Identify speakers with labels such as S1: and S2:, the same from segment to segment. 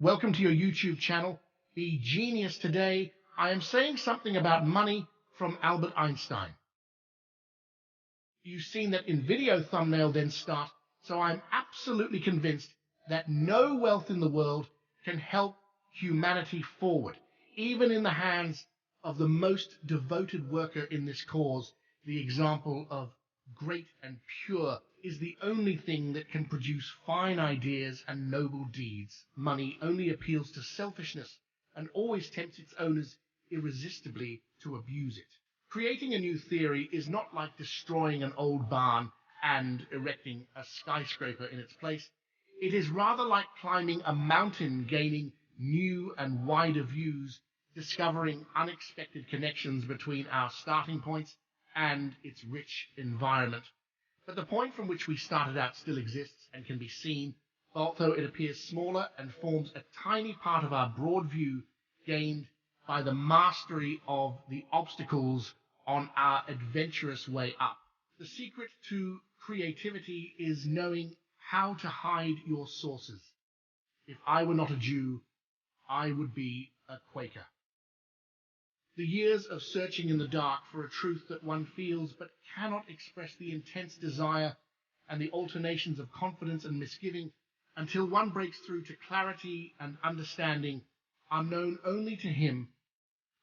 S1: Welcome to your YouTube channel, Be Genius. Today, I am saying something about money from Albert Einstein. You've seen that in video thumbnail, then start, so I'm absolutely convinced that no wealth in the world can help humanity forward, even in the hands of the most devoted worker in this cause. The example of great and pure is the only thing that can produce fine ideas and noble deeds. Money only appeals to selfishness and always tempts its owners irresistibly to abuse it. Creating a new theory is not like destroying an old barn and erecting a skyscraper in its place. It is rather like climbing a mountain, gaining new and wider views, discovering unexpected connections between our starting points and its rich environment. But the point from which we started out still exists and can be seen, although it appears smaller and forms a tiny part of our broad view gained by the mastery of the obstacles on our adventurous way up. The secret to creativity is knowing how to hide your sources. If I were not a Jew, I would be a Quaker. The years of searching in the dark for a truth that one feels but cannot express, the intense desire and the alternations of confidence and misgiving until one breaks through to clarity and understanding, are known only to him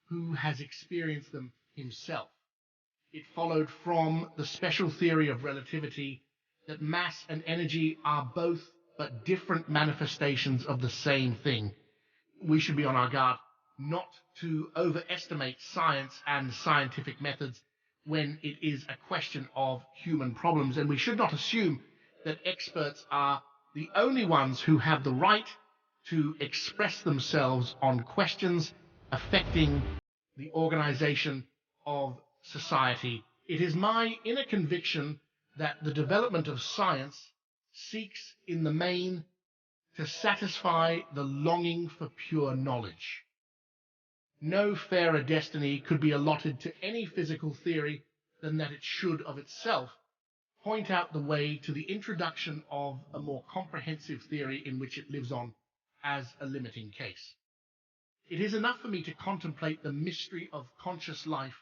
S1: who has experienced them himself. It followed from the special theory of relativity that mass and energy are both but different manifestations of the same thing. We should be on our guard not to overestimate science and scientific methods when it is a question of human problems, and we should not assume that experts are the only ones who have the right to express themselves on questions affecting the organization of society. It is my inner conviction that the development of science seeks in the main to satisfy the longing for pure knowledge. No fairer destiny could be allotted to any physical theory than that it should of itself point out the way to the introduction of a more comprehensive theory in which it lives on as a limiting case. It is enough for me to contemplate the mystery of conscious life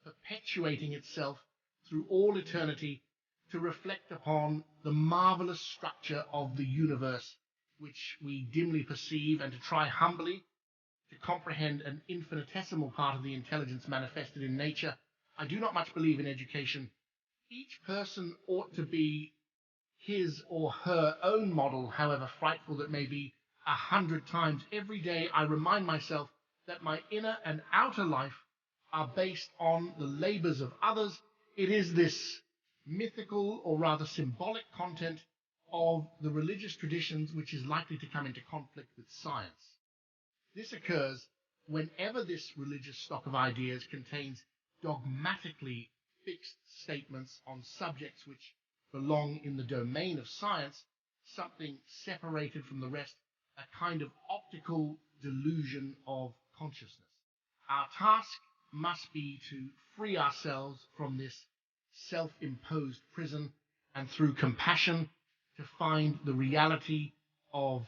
S1: perpetuating itself through all eternity, to reflect upon the marvelous structure of the universe which we dimly perceive, and to try humbly to comprehend an infinitesimal part of the intelligence manifested in nature. I do not much believe in education. Each person ought to be his or her own model, however frightful that may be. 100 times every day I remind myself that my inner and outer life are based on the labors of others. It is this mythical, or rather symbolic, content of the religious traditions which is likely to come into conflict with science. This occurs whenever this religious stock of ideas contains dogmatically fixed statements on subjects which belong in the domain of science, something separated from the rest, a kind of optical delusion of consciousness. Our task must be to free ourselves from this self-imposed prison, and through compassion to find the reality of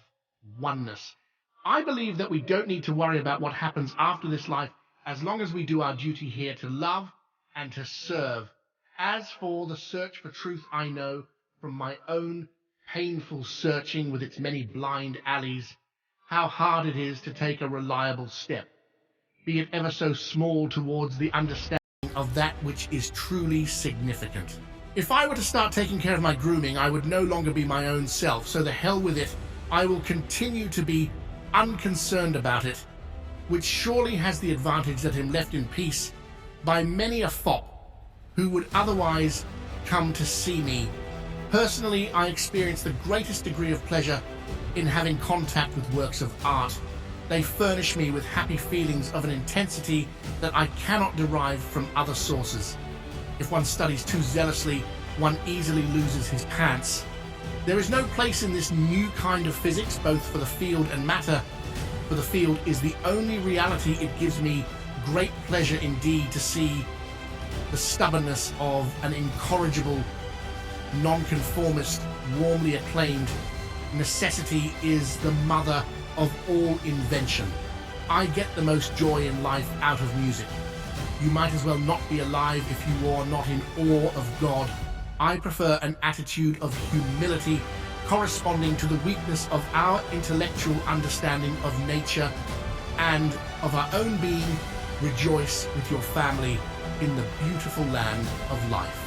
S1: oneness. I believe that we don't need to worry about what happens after this life as long as we do our duty here to love and to serve. As for the search for truth, I know from my own painful searching with its many blind alleys how hard it is to take a reliable step, be it ever so small, towards the understanding of that which is truly significant. If I were to start taking care of my grooming, I would no longer be my own self, so the hell with it. I will continue to be unconcerned about it, which surely has the advantage that I'm left in peace by many a fop who would otherwise come to see me. Personally, I experience the greatest degree of pleasure in having contact with works of art. They furnish me with happy feelings of an intensity that I cannot derive from other sources. If one studies too zealously, one easily loses his pants. There is no place in this new kind of physics, both for the field and matter. For the field is the only reality. It gives me great pleasure indeed to see the stubbornness of an incorrigible nonconformist warmly acclaimed. Necessity is the mother of all invention. I get the most joy in life out of music. You might as well not be alive if you are not in awe of God. I prefer an attitude of humility corresponding to the weakness of our intellectual understanding of nature and of our own being. Rejoice with your family in the beautiful land of life.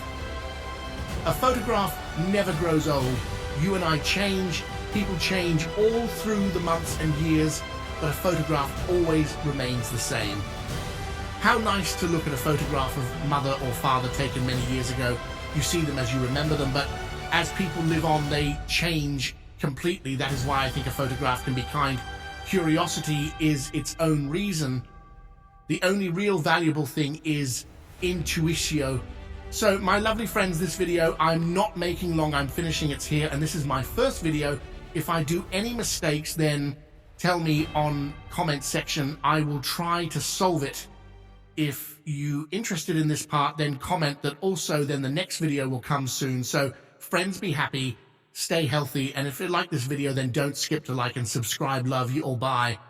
S1: A photograph never grows old. You and I change, people change all through the months and years, but a photograph always remains the same. How nice to look at a photograph of mother or father taken many years ago. You see them as you remember them, but as people live on, they change completely. That is why I think a photograph can be kind. Curiosity is its own reason. The only real valuable thing is intuitio. So my lovely friends, this video I'm not making long, I'm finishing it here, and this is my first video. If I do any mistakes, then tell me on comment section. I will try to solve it. If you interested in this part, then comment that also then the next video will come soon. So friends, be happy, stay healthy, and if you like this video, then don't skip to like and subscribe. Love you all, bye.